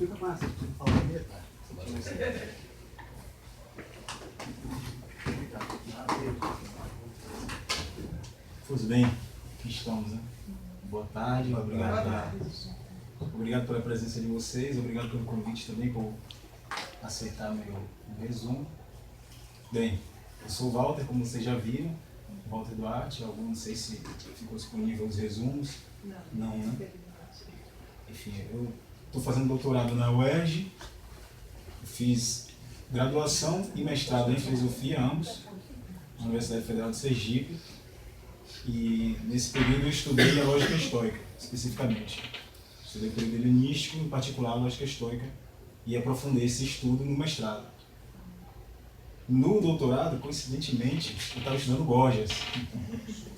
fica massa, você fala metade. Pois bem, aqui estamos, né? Boa tarde, obrigado pela presença de vocês, obrigado pelo convite também, por aceitar meu resumo. Bem, eu sou o Walter, como vocês já viram, Walter Duarte, não sei se ficou disponível os resumos. Não, né? Enfim, eu estou fazendo doutorado na UERJ, fiz graduação e mestrado em filosofia, ambos, na Universidade Federal de Sergipe, e nesse período eu estudei a lógica estoica, especificamente. Estudei o período helenístico, em particular a lógica estoica, e aprofundei esse estudo no mestrado. No doutorado, coincidentemente, eu estava estudando Gorgias,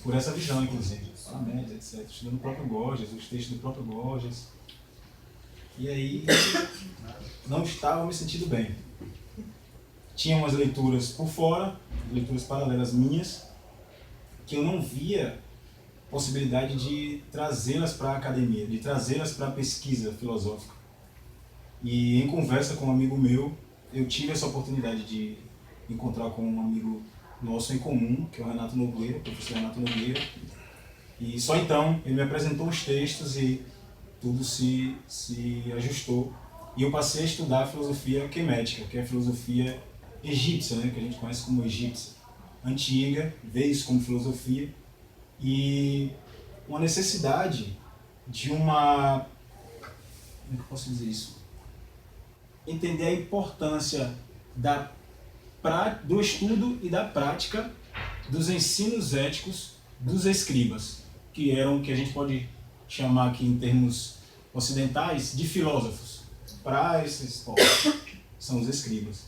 por essa visão, inclusive, Parménides, etc. Estudando o próprio Gorgias, os textos do próprio Gorgias. E aí, não estava me sentindo bem. Tinha umas leituras por fora, leituras paralelas minhas, que eu não via possibilidade de trazê-las para a academia, de trazê-las para a pesquisa filosófica. E em conversa com um amigo meu, eu tive essa oportunidade de encontrar com um amigo nosso em comum, que é o Renato Nogueira, o professor Renato Nogueira. E só então ele me apresentou os textos e tudo se ajustou. E eu passei a estudar a filosofia quemética, que é a filosofia egípcia, né, que a gente conhece como egípcia. Antiga, veio isso como filosofia, e uma necessidade de uma... Como é que eu posso dizer isso? Entender a importância do estudo e da prática dos ensinos éticos dos escribas, que eram o que a gente pode chamar aqui em termos ocidentais de filósofos. Para esses povos, são os escribas.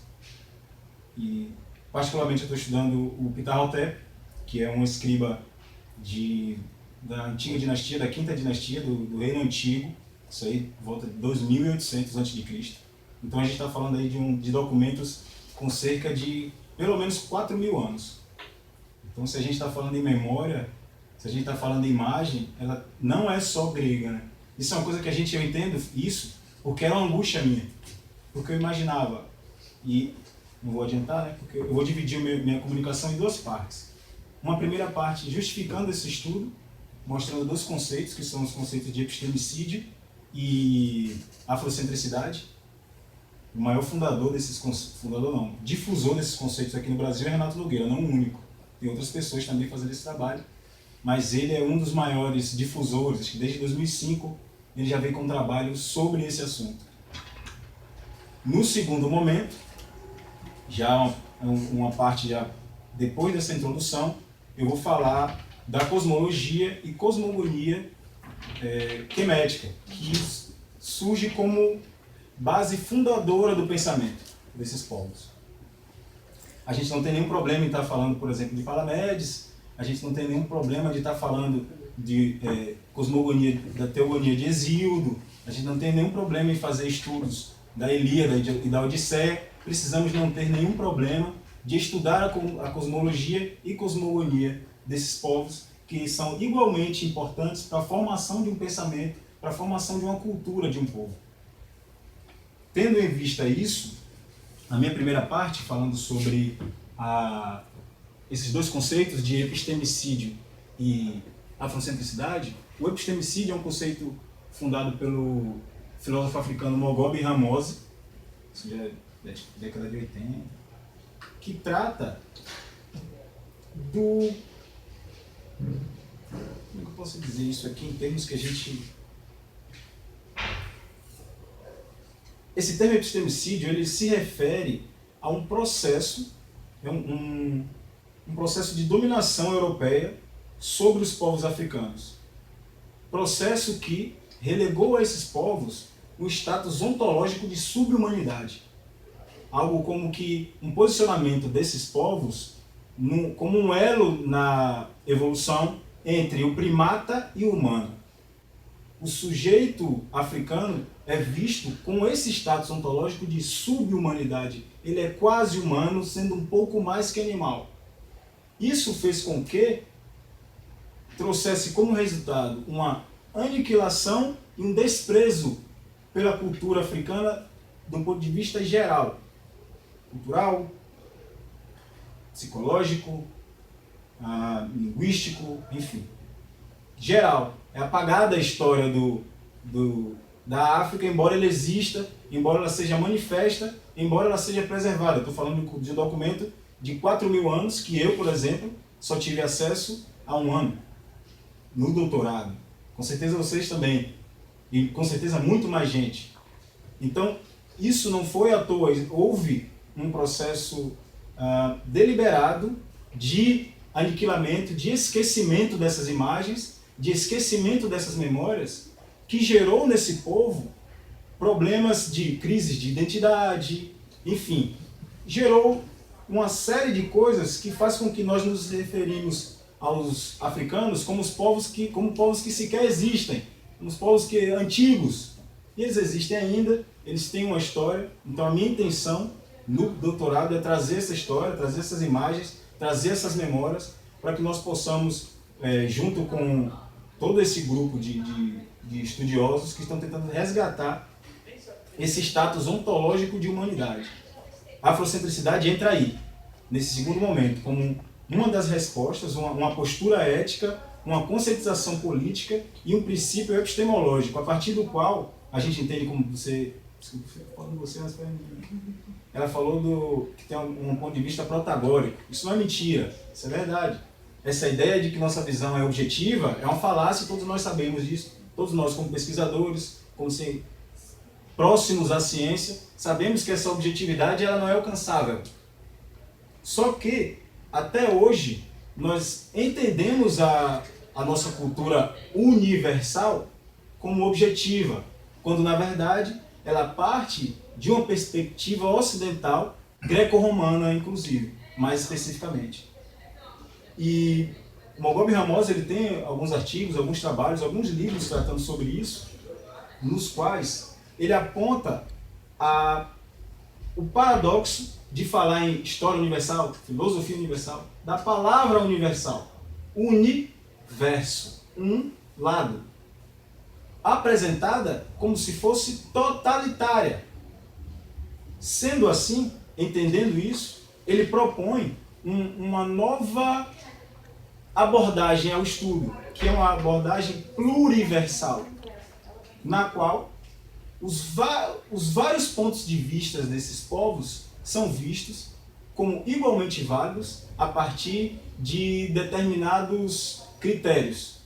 E particularmente eu estou estudando o Ptah-hotep, que é um escriba da antiga dinastia, da quinta dinastia do Reino Antigo, isso aí volta de 2800 a.C. Então a gente está falando aí de documentos com cerca de pelo menos 4.000 anos. Então se a gente está falando em memória, se a gente está falando em imagem, ela não é só grega, né? Isso é uma coisa que eu entendo isso porque era uma angústia minha, porque eu imaginava, e não vou adiantar, né? Porque eu vou dividir minha comunicação em duas partes. Uma primeira parte justificando esse estudo, mostrando dois conceitos, que são os conceitos de epistemicídio e afrocentricidade. O maior difusor desses conceitos aqui no Brasil é Renato Nogueira, não o único. Tem outras pessoas também fazendo esse trabalho, mas ele é um dos maiores difusores, acho que desde 2005 ele já vem com um trabalho sobre esse assunto. No segundo momento, já uma parte já depois dessa introdução, eu vou falar da cosmologia e cosmogonia quemética, que surge como base fundadora do pensamento desses povos. A gente não tem nenhum problema em estar falando, por exemplo, de Parménides, a gente não tem nenhum problema de estar falando de cosmogonia, da teogonia de Hesíodo, a gente não tem nenhum problema em fazer estudos da Ilíada e da Odisseia. Precisamos não ter nenhum problema de estudar a cosmologia e cosmogonia desses povos, que são igualmente importantes para a formação de um pensamento, para a formação de uma cultura de um povo. Tendo em vista isso, a minha primeira parte, falando sobre esses dois conceitos de epistemicídio e afrocentricidade, o epistemicídio é um conceito fundado pelo filósofo africano Mogobe Ramose, isso já é da década de 80, que trata do... Como é que eu posso dizer isso aqui em termos que a gente... Esse termo epistemicídio, ele se refere a um processo, um processo de dominação europeia sobre os povos africanos. Processo que relegou a esses povos um status ontológico de subhumanidade. Algo como que um posicionamento desses povos como um elo na evolução entre o primata e o humano. O sujeito africano é visto com esse status ontológico de subhumanidade. Ele é quase humano, sendo um pouco mais que animal. Isso fez com que trouxesse como resultado uma aniquilação e um desprezo pela cultura africana de um ponto de vista geral, cultural, psicológico, linguístico, enfim. Geral. É apagada a história da África, embora ela exista, embora ela seja manifesta, embora ela seja preservada. Estou falando de um documento de 4.000 anos, que eu, por exemplo, só tive acesso há um ano, no doutorado. Com certeza vocês também. E com certeza muito mais gente. Então, isso não foi à toa. Houve um processo deliberado de aniquilamento, de esquecimento dessas imagens, de esquecimento dessas memórias, que gerou nesse povo problemas de crises de identidade, enfim, gerou uma série de coisas que faz com que nós nos referimos aos africanos como povos que sequer existem, como os povos antigos. E eles existem ainda, eles têm uma história. Então a minha intenção no doutorado é trazer essa história, trazer essas imagens, trazer essas memórias, para que nós possamos, junto com todo esse grupo de estudiosos que estão tentando resgatar esse status ontológico de humanidade. A afrocentricidade entra aí, nesse segundo momento, como uma das respostas, uma postura ética, uma conscientização política e um princípio epistemológico, a partir do qual a gente entende como você... Desculpa, falando você, mas ela falou que tem um ponto de vista protagórico. Isso não é mentira, isso é verdade. Essa ideia de que nossa visão é objetiva é uma falácia, todos nós sabemos disso. Todos nós, como pesquisadores, como próximos à ciência, sabemos que essa objetividade ela não é alcançável. Só que, até hoje, nós entendemos a nossa cultura universal como objetiva, quando, na verdade, ela parte de uma perspectiva ocidental, greco-romana, inclusive, mais especificamente. E o Mogobe Ramos ele tem alguns artigos, alguns trabalhos, alguns livros tratando sobre isso, nos quais ele aponta o paradoxo de falar em história universal, filosofia universal, da palavra universal, universo, um lado, apresentada como se fosse totalitária. Sendo assim, entendendo isso, ele propõe uma nova abordagem ao estudo, que é uma abordagem pluriversal, na qual os vários pontos de vista desses povos são vistos como igualmente válidos a partir de determinados critérios.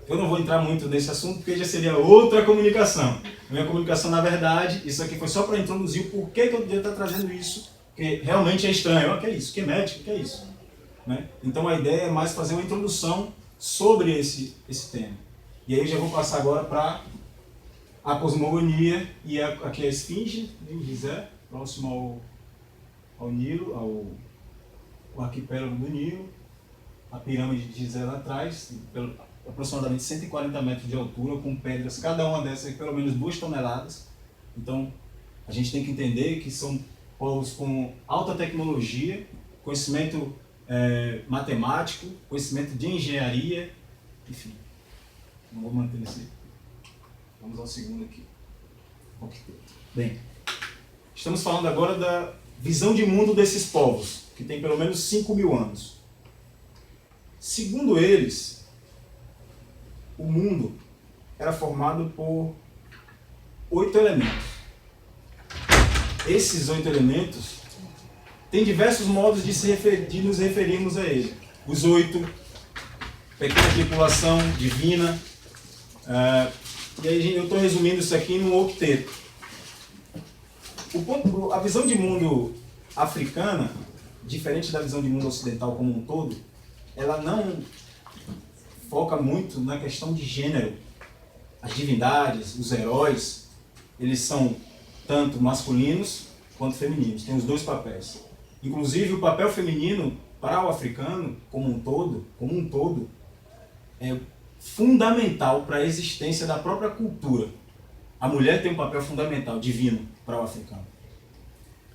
Eu não vou entrar muito nesse assunto porque já seria outra comunicação. A minha comunicação, na verdade, isso aqui foi só para introduzir o porquê que eu devia estar trazendo isso, porque realmente é estranho. O que é isso? Que é médico? O que é isso? Né? Então a ideia é mais fazer uma introdução sobre esse tema. E aí eu já vou passar agora para a cosmogonia e aqui a esfinge de Gizé, próximo ao Nilo, ao arquipélago do Nilo, a pirâmide de Gizé lá atrás, aproximadamente 140 metros de altura, com pedras, cada uma dessas de pelo menos 2 toneladas. Então a gente tem que entender que são povos com alta tecnologia, conhecimento matemático, conhecimento de engenharia, enfim. Não vou manter esse. Vamos ao segundo aqui. Bem, estamos falando agora da visão de mundo desses povos, que tem pelo menos 5.000 anos. Segundo eles, o mundo era formado por 8 elementos. Esses 8 elementos têm diversos modos de nos referirmos a ele. Os 8, pequena tripulação divina. E aí eu estou resumindo isso aqui num octeto. A visão de mundo africana, diferente da visão de mundo ocidental como um todo, ela não foca muito na questão de gênero. As divindades, os heróis, eles são tanto masculinos quanto femininos, tem os dois papéis. Inclusive o papel feminino para o africano como um todo, é fundamental para a existência da própria cultura. A mulher tem um papel fundamental, divino, para o africano.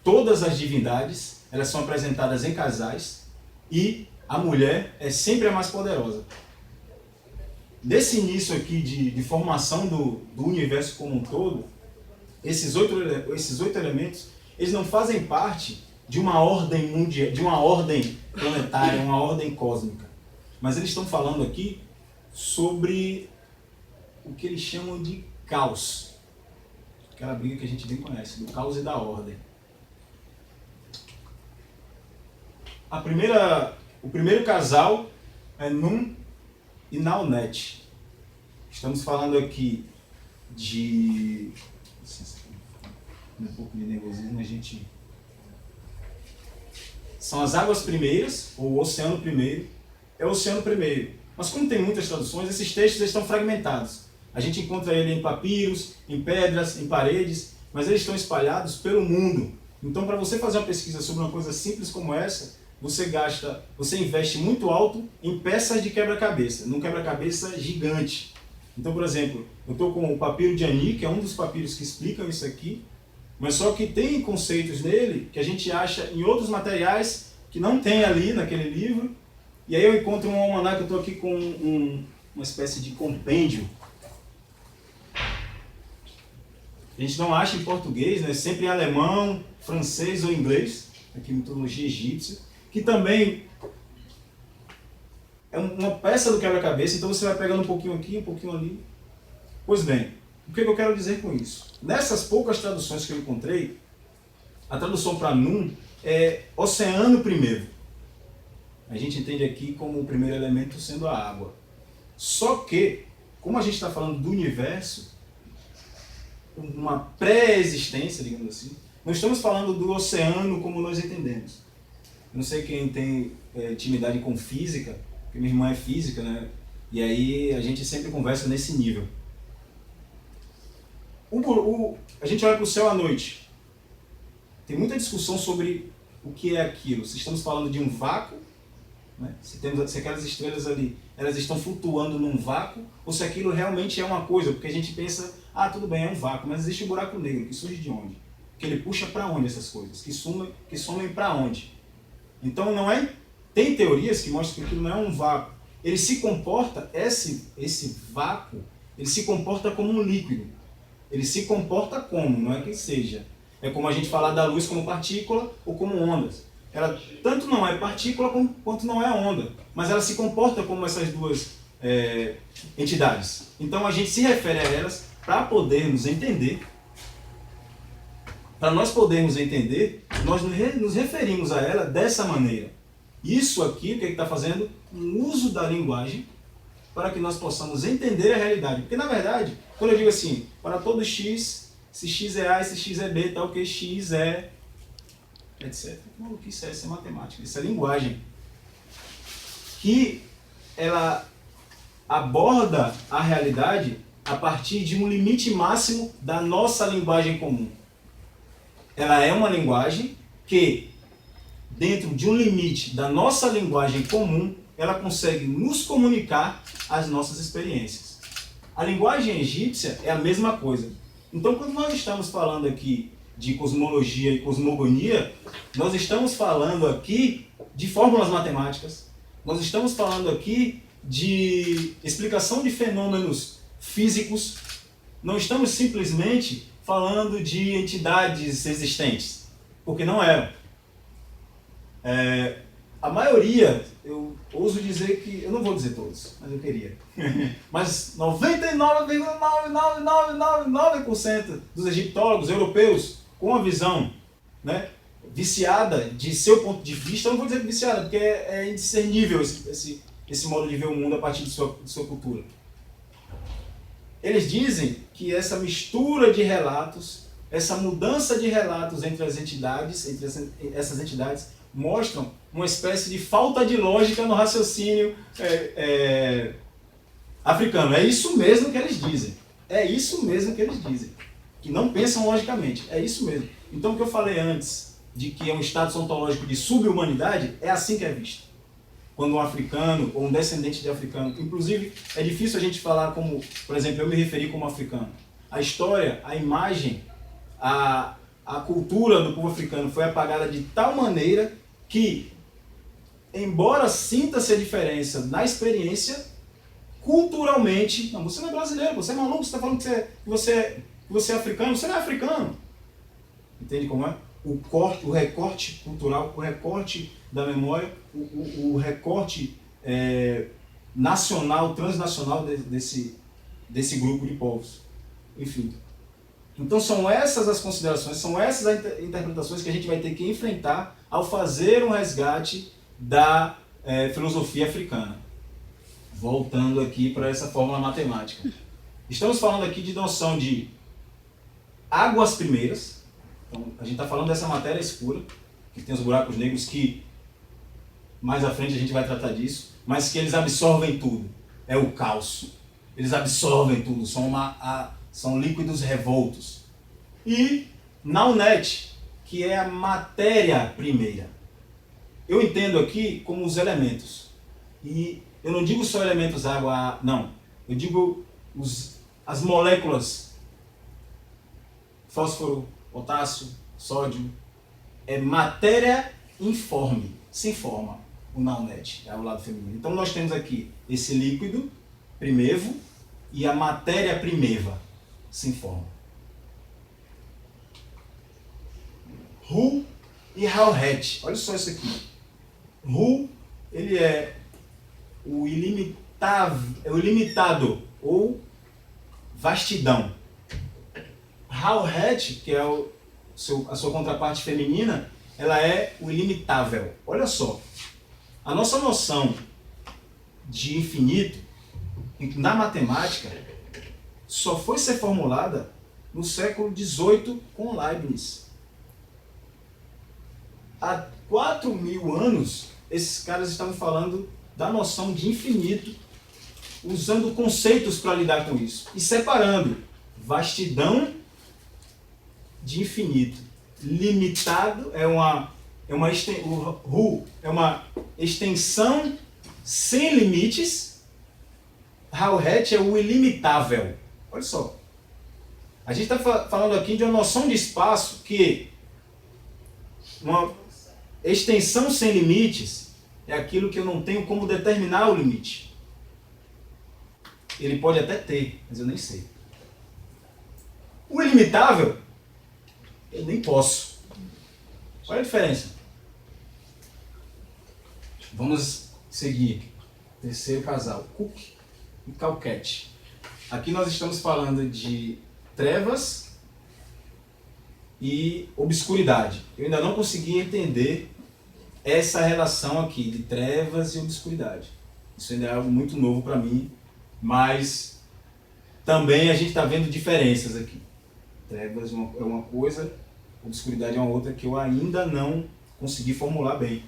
Todas as divindades, elas são apresentadas em casais e a mulher é sempre a mais poderosa. desse início aqui de formação do universo como um todo, esses oito elementos, eles não fazem parte de uma ordem mundial, de uma ordem planetária, uma ordem cósmica. Mas eles estão falando aqui sobre o que eles chamam de caos. Aquela briga que a gente bem conhece, do caos e da ordem. O primeiro casal é Nun e Naunet. Estamos falando aqui de... um pouco de nervosismo, a gente... São as águas primeiras, ou o oceano primeiro, é o oceano primeiro. Mas como tem muitas traduções, esses textos estão fragmentados. A gente encontra ele em papiros, em pedras, em paredes, mas eles estão espalhados pelo mundo. Então, para você fazer uma pesquisa sobre uma coisa simples como essa, você investe muito alto em peças de quebra-cabeça, num quebra-cabeça gigante. Então, por exemplo, eu estou com o papiro de Ani, que é um dos papiros que explicam isso aqui, mas só que tem conceitos nele que a gente acha em outros materiais que não tem ali naquele livro. E aí eu encontro um almanaque, eu estou aqui com uma espécie de compêndio. A gente não acha em português, né? Sempre em alemão, francês ou inglês, aqui mitologia egípcia, que também é uma peça do quebra-cabeça, então você vai pegando um pouquinho aqui, um pouquinho ali. Pois bem, o que eu quero dizer com isso? Nessas poucas traduções que eu encontrei, a tradução para Nun é oceano primeiro. A gente entende aqui como o primeiro elemento sendo a água. Só que, como a gente está falando do universo, uma pré-existência, digamos assim, não estamos falando do oceano como nós entendemos. Eu não sei quem tem intimidade com física, porque minha irmã é física, né? E aí a gente sempre conversa nesse nível. A gente olha para o céu à noite. Tem muita discussão sobre o que é aquilo. Se estamos falando de um vácuo, né? Se aquelas estrelas ali elas estão flutuando num vácuo, ou se aquilo realmente é uma coisa, porque a gente pensa, tudo bem, é um vácuo, mas existe um buraco negro, que surge de onde? Que ele puxa para onde essas coisas? Que somem para onde? Então não é... Tem teorias que mostram que aquilo não é um vácuo. Ele se comporta, esse vácuo, ele se comporta como um líquido. Ele se comporta como, não é que seja. É como a gente falar da luz como partícula ou como ondas. Ela tanto não é partícula quanto não é onda, mas ela se comporta como essas duas entidades. Então a gente se refere a elas para podermos entender. Para nós podermos entender, nós nos referimos a ela dessa maneira. Isso aqui, o que está fazendo? Um uso da linguagem para que nós possamos entender a realidade. Porque, na verdade, quando eu digo assim, para todo x, se x é A, se x é B, tal que x é... etc. Isso é matemática, isso é linguagem. Que ela aborda a realidade a partir de um limite máximo da nossa linguagem comum. Ela é uma linguagem que, dentro de um limite da nossa linguagem comum, ela consegue nos comunicar as nossas experiências. A linguagem egípcia é a mesma coisa. Então, quando nós estamos falando aqui de cosmologia e cosmogonia, nós estamos falando aqui de fórmulas matemáticas, nós estamos falando aqui de explicação de fenômenos físicos, não estamos simplesmente falando de entidades existentes, porque não é. A maioria, eu ouso dizer que, eu não vou dizer todos, mas eu queria, mas 99,99999% dos egiptólogos europeus com a visão, né, viciada de seu ponto de vista, eu não vou dizer viciada, porque é indiscernível esse modo de ver o mundo a partir de sua cultura. Eles dizem que essa mistura de relatos, essa mudança de relatos entre as entidades, essas entidades, mostram uma espécie de falta de lógica no raciocínio africano. É isso mesmo que eles dizem. É isso mesmo que eles dizem. Que não pensam logicamente. É isso mesmo. Então o que eu falei antes, de que é um status ontológico de sub-humanidade, é assim que é visto. Quando um africano ou um descendente de africano, inclusive é difícil a gente falar como, por exemplo, eu me referi como africano. A história, a imagem, a cultura do povo africano foi apagada de tal maneira que, embora sinta-se a diferença na experiência culturalmente, não, você não é brasileiro, você é maluco, você está falando que você é africano, você não é africano. Entende como é? O recorte cultural, o recorte da memória, o recorte nacional, transnacional desse grupo de povos. Enfim. Então são essas as considerações, são essas as interpretações que a gente vai ter que enfrentar ao fazer um resgate da filosofia africana. Voltando aqui para essa fórmula matemática. Estamos falando aqui de noção de águas primeiras. Então, a gente está falando dessa matéria escura, que tem os buracos negros, que mais à frente a gente vai tratar disso, mas que eles absorvem tudo. É o caos. Eles absorvem tudo, são líquidos revoltos. E Naunet, que é a matéria primeira. Eu entendo aqui como os elementos. E eu não digo só elementos água, não. Eu digo as moléculas fósforo, potássio, sódio. É matéria informe, sem forma, o Naunet, é o lado feminino. Então nós temos aqui esse líquido primevo e a matéria primeva, sem forma. Hu e Hauhet. Olha só isso aqui. Hu, ele é o ilimitado ou vastidão. Hauhet, que é a sua contraparte feminina, ela é o ilimitável. Olha só. A nossa noção de infinito na matemática só foi ser formulada no século XVIII com Leibniz. Há 4.000 anos, esses caras estavam falando da noção de infinito, usando conceitos para lidar com isso. E separando vastidão de infinito. Limitado Hu é uma extensão sem limites. Hauhet é o ilimitável. Olha só. A gente está falando aqui de uma noção de espaço que uma extensão sem limites é aquilo que eu não tenho como determinar o limite. Ele pode até ter, mas eu nem sei. O ilimitável, eu nem posso. Olha a diferença. Vamos seguir. Terceiro casal, Cook e Calquete. Aqui nós estamos falando de trevas e obscuridade. Eu ainda não consegui entender essa relação aqui de trevas e obscuridade. Isso ainda é algo muito novo para mim, mas também a gente está vendo diferenças aqui. Trevas é uma coisa, obscuridade é uma outra que eu ainda não consegui formular bem.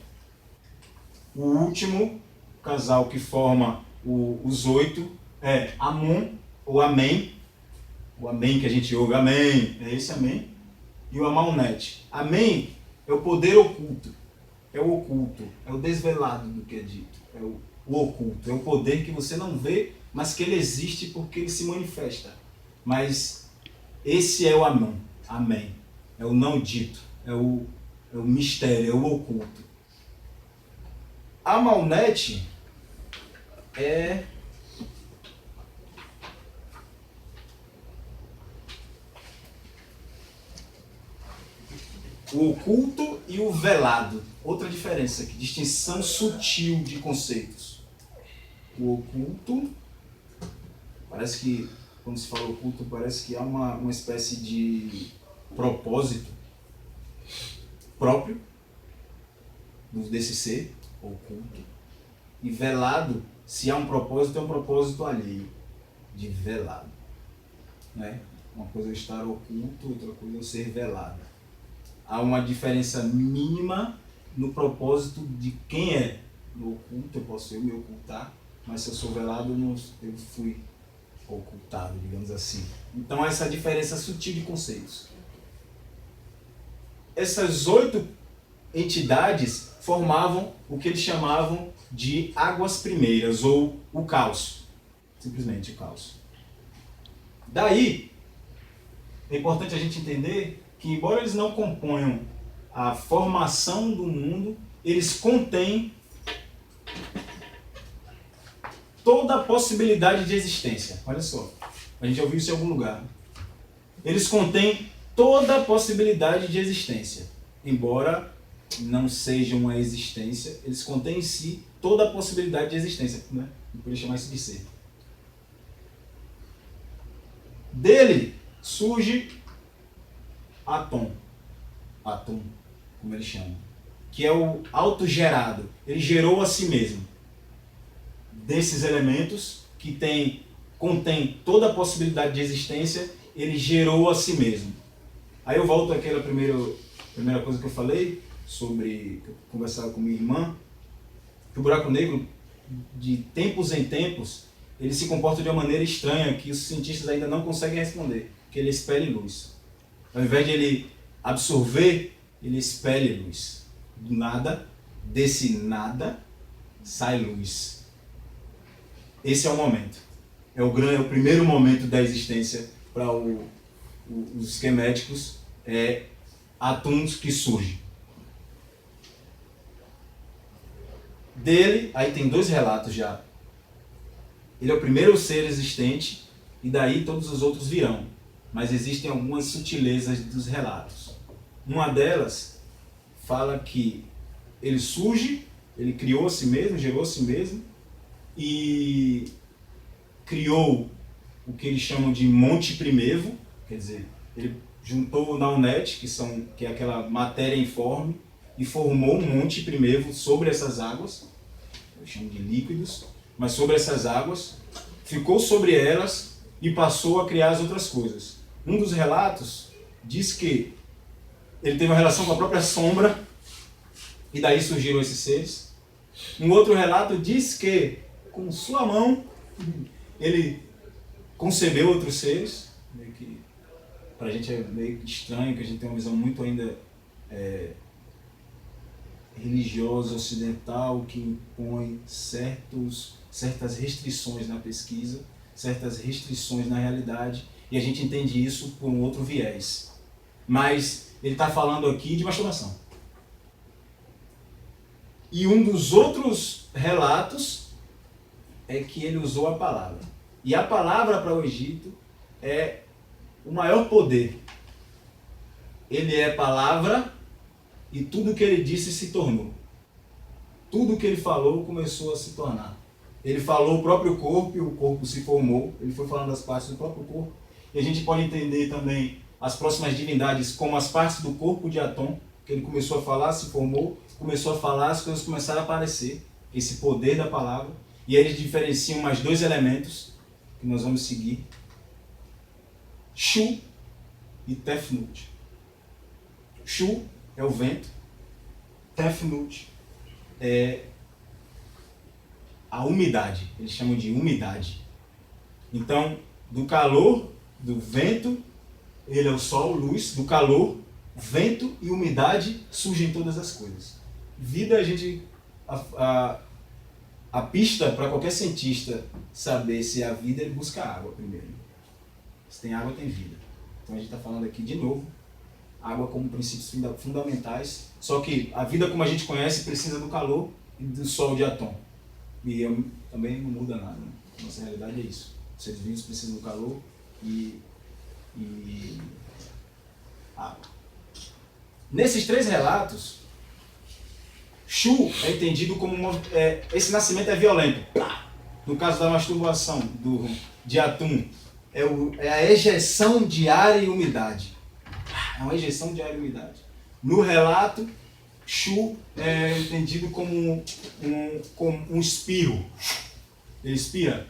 O último casal que forma os 8 é Amon ou Amém. O Amém que a gente ouve, Amém, é esse Amém. E o Amalnet. Amém é o poder oculto. É o oculto, é o desvelado do que é dito. É o oculto, é o poder que você não vê, mas que ele existe porque ele se manifesta. Mas esse é o Amém. Amém. É o não dito, é o mistério, é o oculto. Amalnet é o oculto e o velado. Outra diferença aqui, distinção sutil de conceitos. O oculto, parece que, quando se fala oculto, parece que há uma espécie de propósito próprio desse ser oculto. E velado, se há um propósito, é um propósito alheio, de velado. Né? Uma coisa é estar oculto, outra coisa é ser velado. Há uma diferença mínima no propósito de quem é. No oculto, eu posso me ocultar, mas se eu sou velado, eu fui ocultado, digamos assim. Então, essa diferença sutil de conceitos. Essas 8 entidades formavam o que eles chamavam de águas primeiras, ou o caos. Simplesmente o caos. Daí, é importante a gente entender que, embora eles não componham a formação do mundo, eles contêm toda possibilidade de existência. Olha só, a gente já ouviu isso em algum lugar. Eles contêm toda possibilidade de existência. Embora não sejam uma existência, eles contêm em si toda a possibilidade de existência. Né? Não poderia chamar isso de ser. Dele surge Atom, como eles chamam, que é o autogerado. Ele gerou a si mesmo. Desses elementos que contém toda a possibilidade de existência, ele gerou a si mesmo. Aí eu volto àquela primeira coisa que eu falei, sobre que eu conversava com minha irmã, que o buraco negro, de tempos em tempos, ele se comporta de uma maneira estranha que os cientistas ainda não conseguem responder, que ele expele luz. Ao invés de ele absorver, ele expele luz. Do nada, desse nada, sai luz. Esse é o momento. É o primeiro momento da existência para os esqueméticos, átomos que surgem. Dele, aí tem 2 relatos já. Ele é o primeiro ser existente e daí todos os outros virão. Mas existem algumas sutilezas dos relatos. Uma delas fala que ele surge, ele criou a si mesmo, gerou a si mesmo e criou o que eles chamam de Monte Primevo, quer dizer, ele juntou o Naunet, que é aquela matéria informe, e formou um Monte Primevo sobre essas águas, eu chamo de líquidos, mas sobre essas águas, ficou sobre elas e passou a criar as outras coisas. Um dos relatos diz que ele teve uma relação com a própria sombra e daí surgiram esses seres. Um outro relato diz que com sua mão ele concebeu outros seres, que para a gente é meio estranho, que a gente tem uma visão muito ainda religiosa, ocidental, que impõe certas restrições na pesquisa, certas restrições na realidade, e a gente entende isso por um outro viés. Mas ele está falando aqui de masturbação. E um dos outros relatos é que ele usou a palavra. E a palavra para o Egito é o maior poder. Ele é palavra e tudo que ele disse se tornou. Tudo que ele falou começou a se tornar. Ele falou o próprio corpo e o corpo se formou. Ele foi falando das partes do próprio corpo. E a gente pode entender também as próximas divindades como as partes do corpo de Atom, que ele começou a falar, se formou, começou a falar, as coisas começaram a aparecer. Esse poder da palavra. E aí eles diferenciam mais 2 elementos que nós vamos seguir. Shu e Tefnut. Shu é o vento. Tefnut é a umidade. Eles chamam de umidade. Então, do calor, do vento, ele é o sol, luz, do calor, vento e umidade surgem todas as coisas. Vida, a gente... A pista para qualquer cientista saber se há vida, ele busca água primeiro. Se tem água, tem vida. Então a gente está falando aqui de novo, água como princípios fundamentais, só que a vida como a gente conhece precisa do calor e do sol de Atom. E também não muda nada, né? Nossa realidade é isso. Os seres vivos precisam do calor e água. Nesses 3 relatos, Shu é entendido como esse nascimento é violento. No caso da masturbação de Atum, é a ejeção de ar e umidade. É uma ejeção de ar e umidade. No relato, Shu é entendido como um espirro. Ele espira.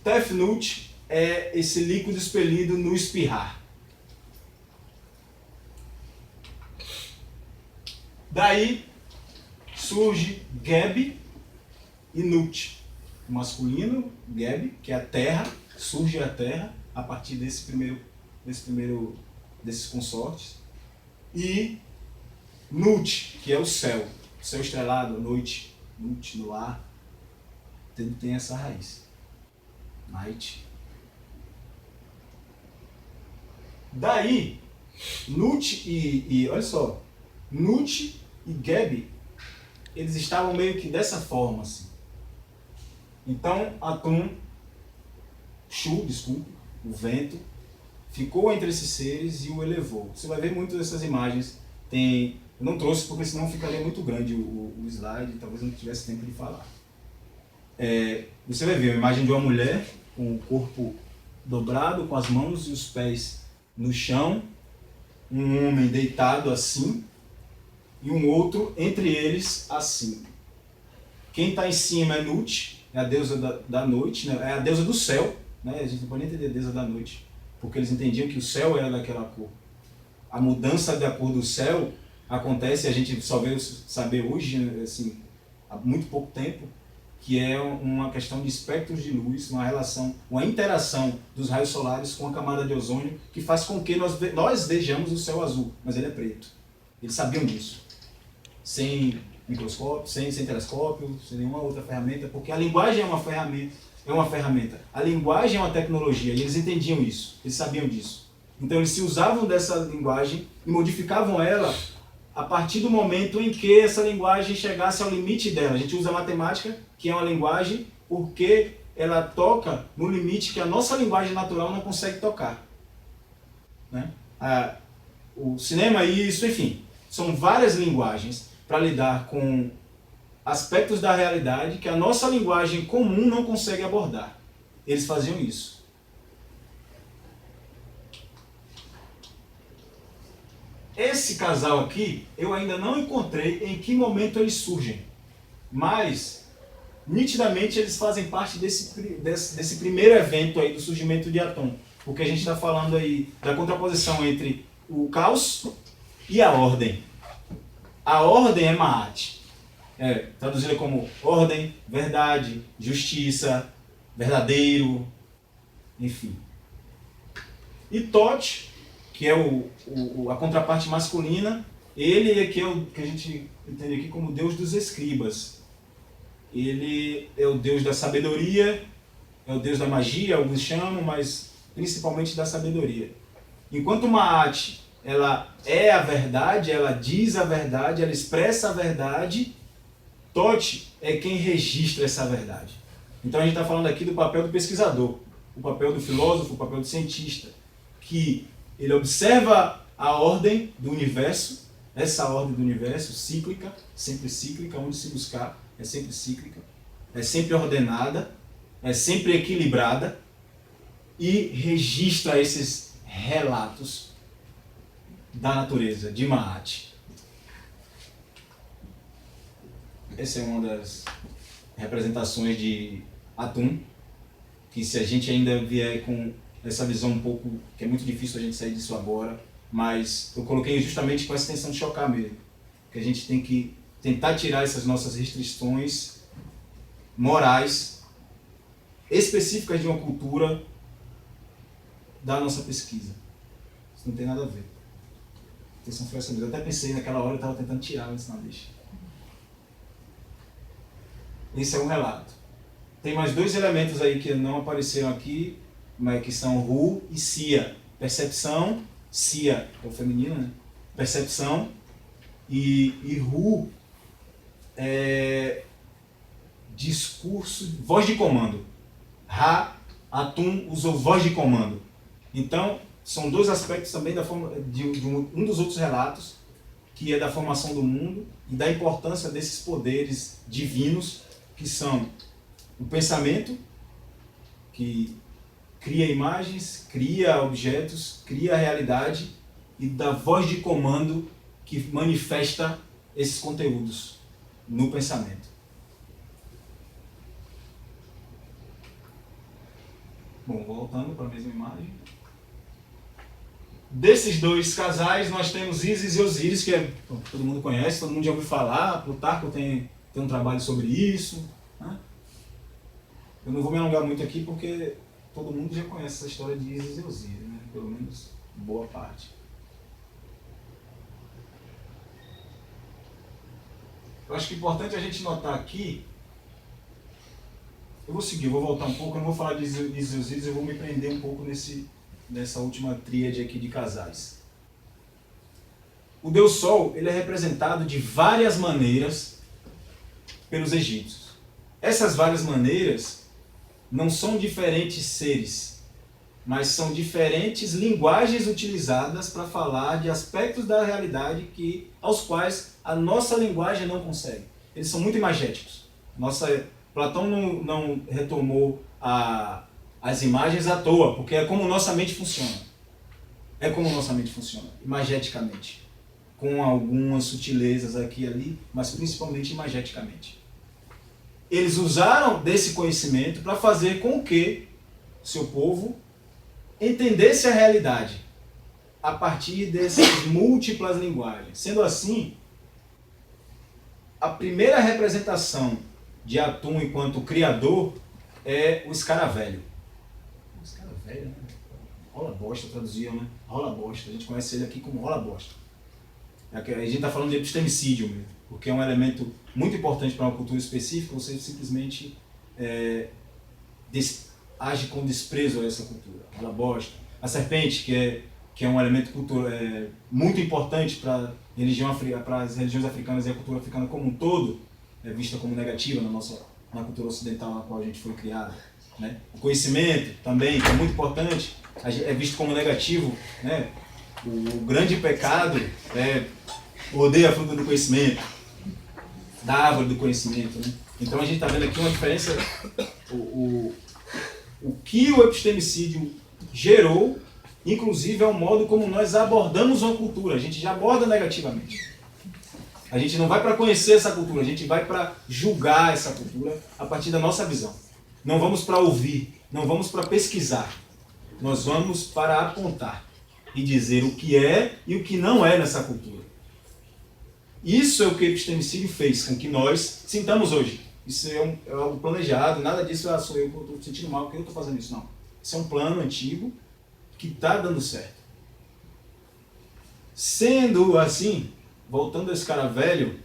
Tefnut é esse líquido expelido no espirrar. Daí surge Geb e Nut. O masculino, Geb, que é a terra, surge a terra a partir desses consortes. E Nut, que é o céu estrelado, a noite, Nut, no ar, tudo tem essa raiz. Night. Daí, Nut olha só, Nut e Geb eles estavam meio que dessa forma, assim. Então, desculpe, o vento, ficou entre esses seres e o elevou. Você vai ver muito dessas imagens. Eu não trouxe porque senão ficaria muito grande o slide, talvez não tivesse tempo de falar. Você vai ver a imagem de uma mulher com o corpo dobrado, com as mãos e os pés no chão, um homem deitado assim, e um outro entre eles assim. Quem está em cima é Nut, é a deusa da noite, né? É a deusa do céu, né? A gente não pode nem entender a deusa da noite, porque eles entendiam que o céu era daquela cor. A mudança da cor do céu acontece, a gente só veio saber hoje, assim, há muito pouco tempo, que é uma questão de espectros de luz, uma relação, uma interação dos raios solares com a camada de ozônio, que faz com que nós vejamos o céu azul, mas ele é preto. Eles sabiam disso. Sem microscópio, sem telescópio, sem nenhuma outra ferramenta, porque a linguagem é uma ferramenta. A linguagem é uma tecnologia, e eles entendiam isso, eles sabiam disso. Então eles se usavam dessa linguagem e modificavam ela a partir do momento em que essa linguagem chegasse ao limite dela. A gente usa a matemática, que é uma linguagem, porque ela toca no limite que a nossa linguagem natural não consegue tocar. Né? O cinema, isso, enfim, são várias linguagens para lidar com aspectos da realidade que a nossa linguagem comum não consegue abordar. Eles faziam isso. Esse casal aqui, eu ainda não encontrei em que momento eles surgem, mas nitidamente eles fazem parte desse primeiro evento aí do surgimento de Atum, porque a gente está falando aí da contraposição entre o caos e a ordem. A ordem é Ma'at, traduzida como ordem, verdade, justiça, verdadeiro, enfim. E Tot, que é a contraparte masculina, ele é que a gente entende aqui como Deus dos escribas. Ele é o Deus da sabedoria, é o Deus da magia, alguns chamam, mas principalmente da sabedoria. Enquanto Ma'at, ela é a verdade, ela diz a verdade, ela expressa a verdade, Tot é quem registra essa verdade. Então a gente está falando aqui do papel do pesquisador, o papel do filósofo, o papel do cientista, que ele observa a ordem do universo, essa ordem do universo cíclica, sempre cíclica, onde se buscar é sempre cíclica, é sempre ordenada, é sempre equilibrada, e registra esses relatos da natureza, de Ma'at. Essa é uma das representações de Atum, que se a gente ainda vier com essa visão um pouco, que é muito difícil a gente sair disso agora, mas eu coloquei justamente com essa intenção de chocar mesmo, que a gente tem que tentar tirar essas nossas restrições morais específicas de uma cultura da nossa pesquisa. Isso não tem nada a ver. A intenção foi essa mesmo. Eu até pensei naquela hora, eu estava tentando tirar, mas não deixa. Esse é um relato. Tem mais dois elementos aí que não apareceram aqui, mas que são Ru e Sia. Percepção, Sia é o feminino, né? Percepção, e Ru é discurso, voz de comando. Ra, Atum usou voz de comando. Então, são dois aspectos também de um dos outros relatos, que é da formação do mundo e da importância desses poderes divinos, que são o pensamento, que cria imagens, cria objetos, cria a realidade, e da voz de comando, que manifesta esses conteúdos no pensamento. Bom, voltando para a mesma imagem. Desses dois casais, nós temos Ísis e Osíris, que todo mundo conhece, todo mundo já ouviu falar. Plutarco tem um trabalho sobre isso. Né? Eu não vou me alongar muito aqui, porque todo mundo já conhece essa história de Ísis e Osíris, né? Pelo menos boa parte. Eu acho que é importante a gente notar aqui. Eu vou voltar um pouco, eu não vou falar de Ísis e Osíris, eu vou me prender um pouco nessa última tríade aqui de casais. O Deus Sol, ele é representado de várias maneiras pelos egípcios. Essas várias maneiras não são diferentes seres, mas são diferentes linguagens utilizadas para falar de aspectos da realidade aos quais a nossa linguagem não consegue. Eles são muito imagéticos. Platão não retomou as imagens à toa, porque é como nossa mente funciona. É como nossa mente funciona, imageticamente. Com algumas sutilezas aqui e ali, mas principalmente imageticamente. Eles usaram desse conhecimento para fazer com que seu povo entendesse a realidade a partir dessas múltiplas linguagens. Sendo assim, a primeira representação de Atum enquanto criador é o escaravelho. O escaravelho, né? Rola bosta, traduziam, né? Rola bosta. A gente conhece ele aqui como rola bosta. A gente está falando de epistemicídio mesmo, porque é um elemento muito importante para uma cultura específica. Você simplesmente age com desprezo a essa cultura. Rola bosta. A serpente, que é um elemento muito importante para as religiões africanas e a cultura africana como um todo, é vista como negativa na cultura ocidental na qual a gente foi criado. Né? O conhecimento também, que é muito importante, é visto como negativo. Né? O grande pecado é odeia a fruta do conhecimento, da árvore do conhecimento. Né? Então a gente está vendo aqui uma diferença. O que o epistemicídio gerou, inclusive, é o modo como nós abordamos uma cultura. A gente já aborda negativamente. A gente não vai para conhecer essa cultura, a gente vai para julgar essa cultura a partir da nossa visão. Não vamos para ouvir, não vamos para pesquisar. Nós vamos para apontar e dizer o que é e o que não é nessa cultura. Isso é o que o epistemicídio fez com que nós sintamos hoje. Isso é algo planejado, nada disso sou eu que estou sentindo mal, porque eu estou fazendo isso, não. Isso é um plano antigo que está dando certo. Sendo assim, voltando ao escaravelho,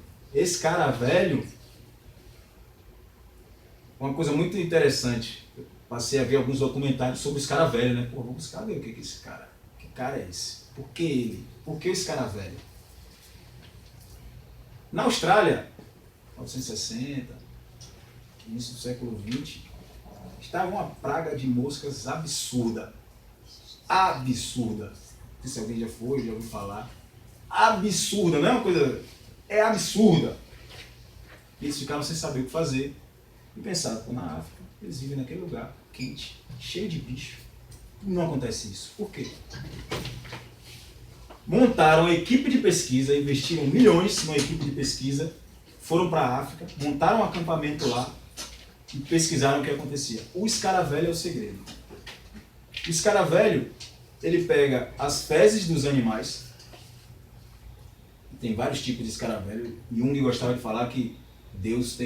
uma coisa muito interessante, eu passei a ver alguns documentários sobre o escaravelho, né? Pô, vamos buscar ver o que é esse cara. Que cara é esse? Por que ele? Por que o escaravelho? Na Austrália, 1960, início do século XX, estava uma praga de moscas absurda. Absurda. Não sei se alguém já ouviu falar. Absurda, não é uma coisa... É absurda. Eles ficaram sem saber o que fazer e pensaram, pô, na África, eles vivem naquele lugar quente, cheio de bicho. Não acontece isso. Por quê? Montaram uma equipe de pesquisa, investiram milhões numa equipe de pesquisa, foram para a África, montaram um acampamento lá e pesquisaram o que acontecia. O escaravelho é o segredo. O escaravelho, ele pega as fezes dos animais, tem vários tipos de escaravelho, e Jung gostava de falar que Deus tem